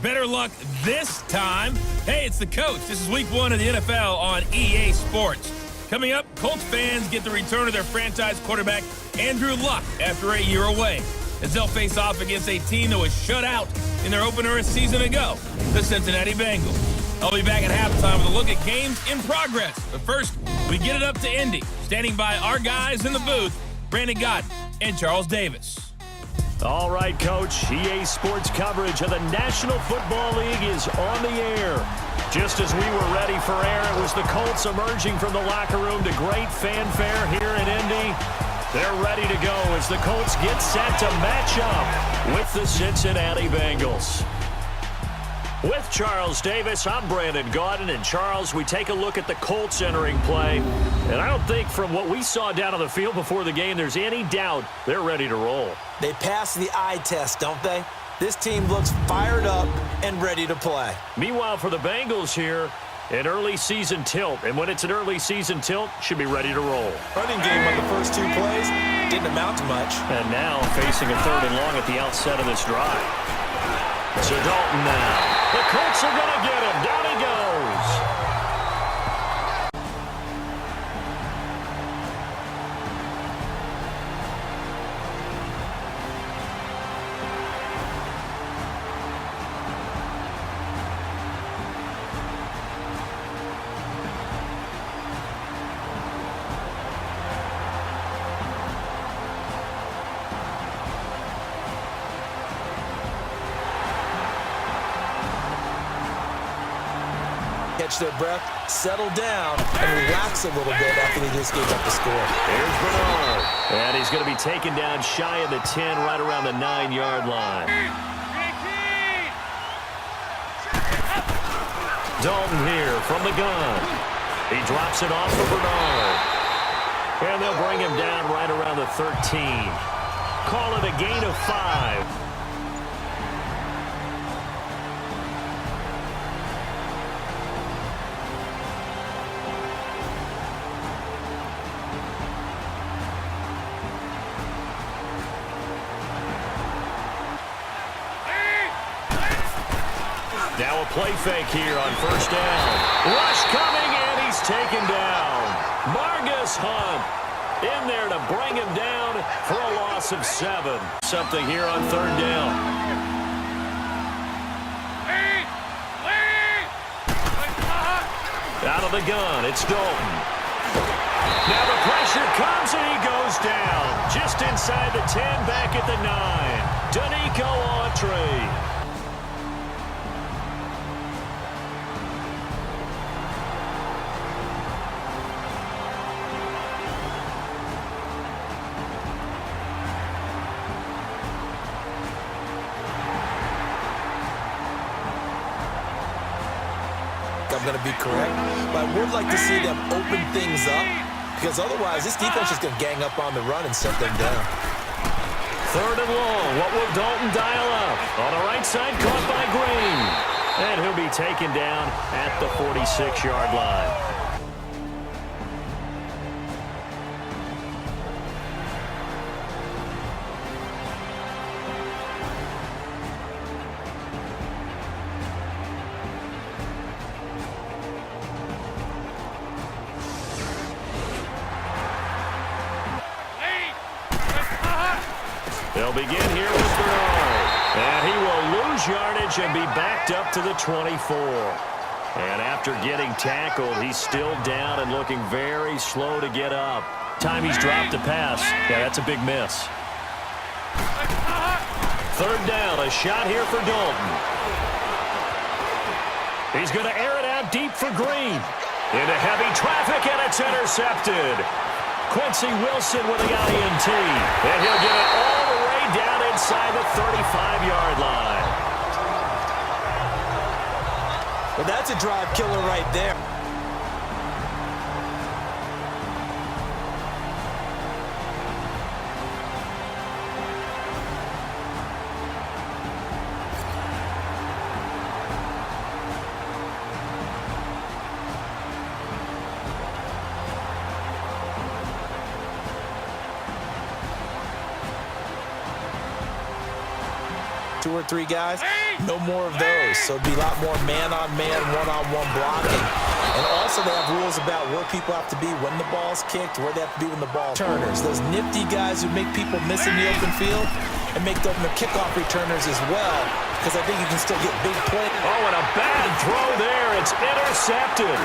Better luck this time. Hey, it's the coach. This is week 1 of the NFL on EA Sports. Coming up, Colts fans get the return of their franchise quarterback, Andrew Luck, after a year away, as they'll face off against a team that was shut out in their opener a season ago, the Cincinnati Bengals. I'll be back at halftime with a look at games in progress. But first, we get it up to Indy, standing by our guys in the booth, Brandon Godden and Charles Davis. All right, Coach. EA Sports coverage of the National Football League is on the air. Just as we were ready for air, it was the Colts emerging from the locker room to great fanfare here in Indy. They're ready to go as the Colts get set to match up with the Cincinnati Bengals. With Charles Davis, I'm Brandon Godden. And Charles, we take a look at the Colts entering play. And I don't think from what we saw down on the field before the game, there's any doubt they're ready to roll. They pass the eye test, don't they? This team looks fired up and ready to play. Meanwhile, for the Bengals here, an early season tilt. And when it's an early season tilt, should be ready to roll. Running game on the first 2 plays didn't amount to much. And now facing a 3rd and long at the outset of this drive. To Dalton now. The Colts are going to get him. Down he goes. Catch their breath, settle down, and relax a little bit after they just gave up the score. Here's Bernard. And he's going to be taken down shy of the 10, right around the 9-yard line. Dalton here from the gun. He drops it off for Bernard. And they'll bring him down right around the 13. Call it a gain of 5. Now a play fake here on first down. Rush coming, and he's taken down. Margus Hunt in there to bring him down for a loss of 7. Something here on 3rd down. Out of the gun, it's Dalton. Now the pressure comes, and he goes down. Just inside the 10, back at the 9. Danico Autry. I'm going to be correct, but I would like to see them open things up, because otherwise this defense is going to gang up on the run and set them down. 3rd and long. What will Dalton dial up? On the right side, caught by Green. And he'll be taken down at the 46-yard line. They'll begin here with Bernard. And he will lose yardage and be backed up to the 24. And after getting tackled, he's still down and looking very slow to get up. Time he's dropped a pass. Yeah, that's a big miss. 3rd down, a shot here for Dalton. He's going to air it out deep for Green. Into heavy traffic, and it's intercepted. Quincy Wilson with the INT. And he'll get it all the way down inside the 35-yard line. Well, that's a drive killer right there. 2 or 3 guys, no more of those. So it'd be a lot more man-on-man, one-on-one blocking. And also they have rules about where people have to be when the ball's kicked, where they have to be when the ball turners. Those nifty guys who make people miss in the open field and make them the kickoff returners as well, because I think you can still get big plays. Oh, and a bad throw there. It's intercepted.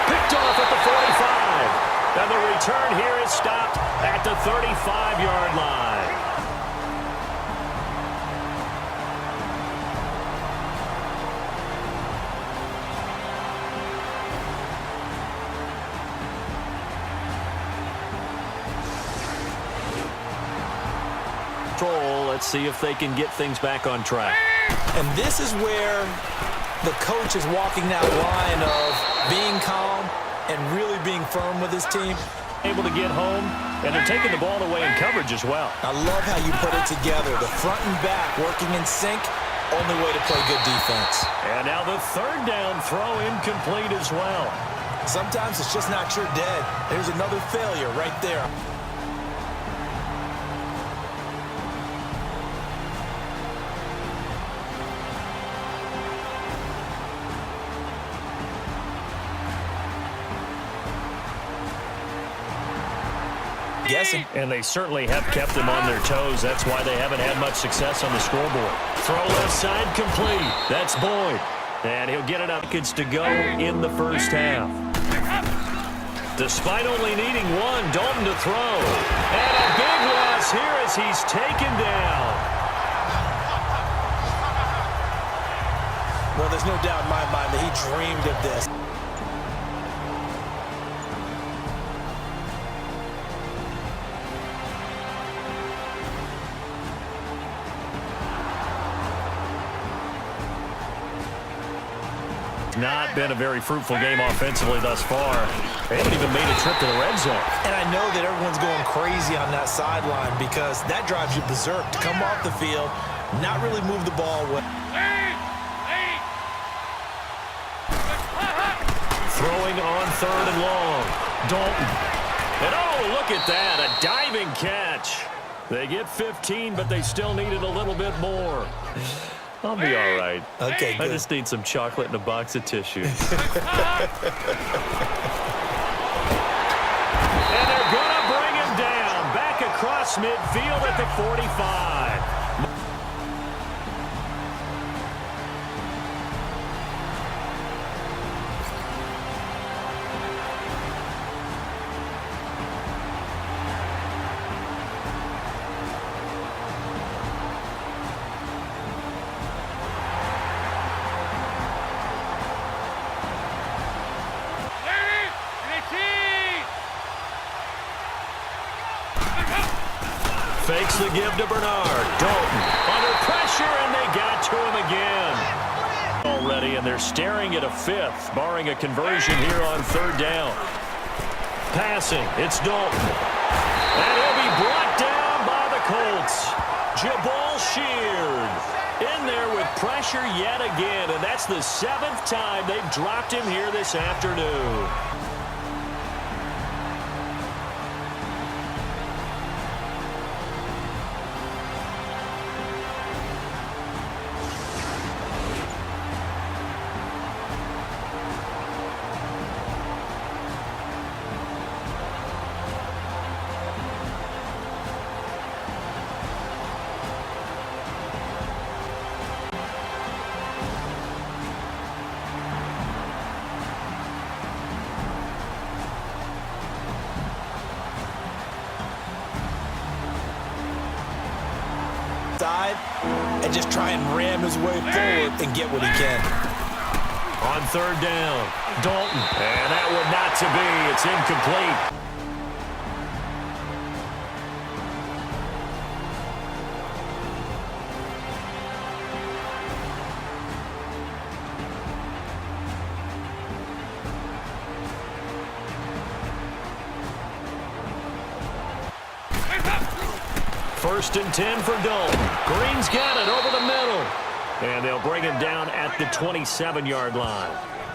Picked off at the 45. And the return here is stopped at the 35-yard line. Let's see if they can get things back on track. And this is where the coach is walking that line of being calm and really being firm with his team. Able to get home, and they're taking the ball away in coverage as well. I love how you put it together. The front and back working in sync, only way to play good defense. And now the third down throw incomplete as well. Sometimes it's just not your dead. There's another failure right there. Guessing. And they certainly have kept them on their toes. That's why they haven't had much success on the scoreboard. Throw left side complete. That's Boyd. And he'll get it up. Kids to go in the first half. Despite only needing one, Dalton to throw. And a big loss here as he's taken down. Well, there's no doubt in my mind that he dreamed of this. Not been a very fruitful game offensively thus far. They haven't even made a trip to the red zone. And I know that everyone's going crazy on that sideline because that drives you berserk to come off the field, not really move the ball well. Throwing on third and long. Dalton. And oh, look at that, a diving catch. They get 15, but they still needed a little bit more. I'll be all right. Okay, good. I just need some chocolate and a box of tissues. And they're going to bring him down. Back across midfield at the 45. Fakes the give to Bernard. Dalton under pressure, and they got to him again. Already, and they're staring at a fifth, barring a conversion here on third down. Passing, it's Dalton. And he'll be brought down by the Colts. Jabal Sheard in there with pressure yet again, and that's the 7th time they've dropped him here this afternoon. Side and just try and ram his way forward and get what he can. On third down, Dalton. And that would not to be. It's incomplete. First and 10 for Dalton. Green's got it over the middle. And they'll bring him down at the 27-yard line.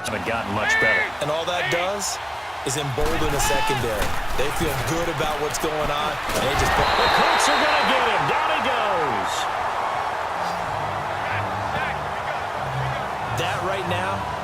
Haven't gotten much better. And all that does is embolden the secondary. They feel good about what's going on. And they just... The Colts are going to get him. Down he goes. at right now?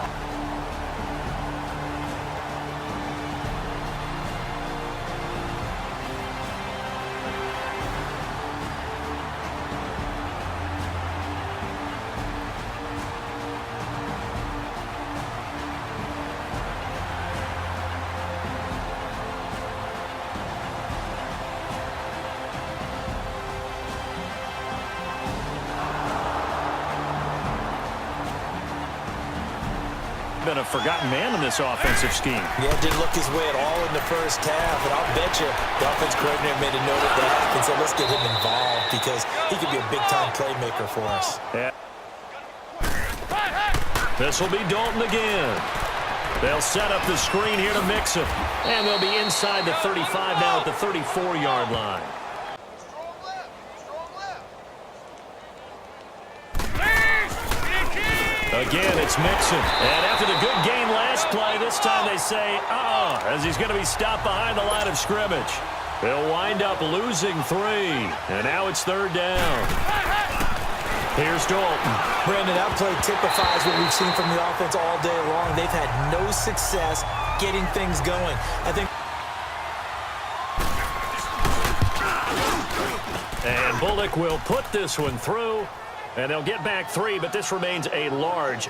Been a forgotten man in this offensive scheme. Yeah, didn't look his way at all in the first half, and I'll bet you the offense coordinator made a note of that and said, let's get him involved because he could be a big-time playmaker for us. Yeah. This will be Dalton again. They'll set up the screen here to mix him, and they'll be inside the 35 now at the 34-yard line. Again, it's Mixon. And after the good game last play, this time they say, as he's going to be stopped behind the line of scrimmage. They'll wind up losing 3. And now it's 3rd down. Here's Dalton. Brandon, that play typifies what we've seen from the offense all day long. They've had no success getting things going. I think. And Bullock will put this one through. And they'll get back 3, but this remains a large.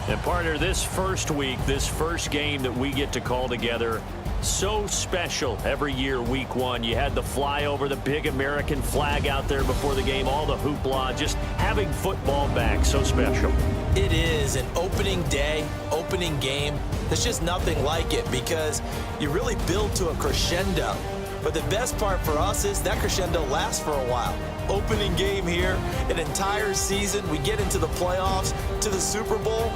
And partner, this first week, this first game that we get to call together, so special every year, week 1. You had the flyover, the big American flag out there before the game, all the hoopla, just having football back, so special. It is an opening day, opening game. There's just nothing like it because you really build to a crescendo. But the best part for us is that crescendo lasts for a while. Opening game here, an entire season, we get into the playoffs, to the Super Bowl.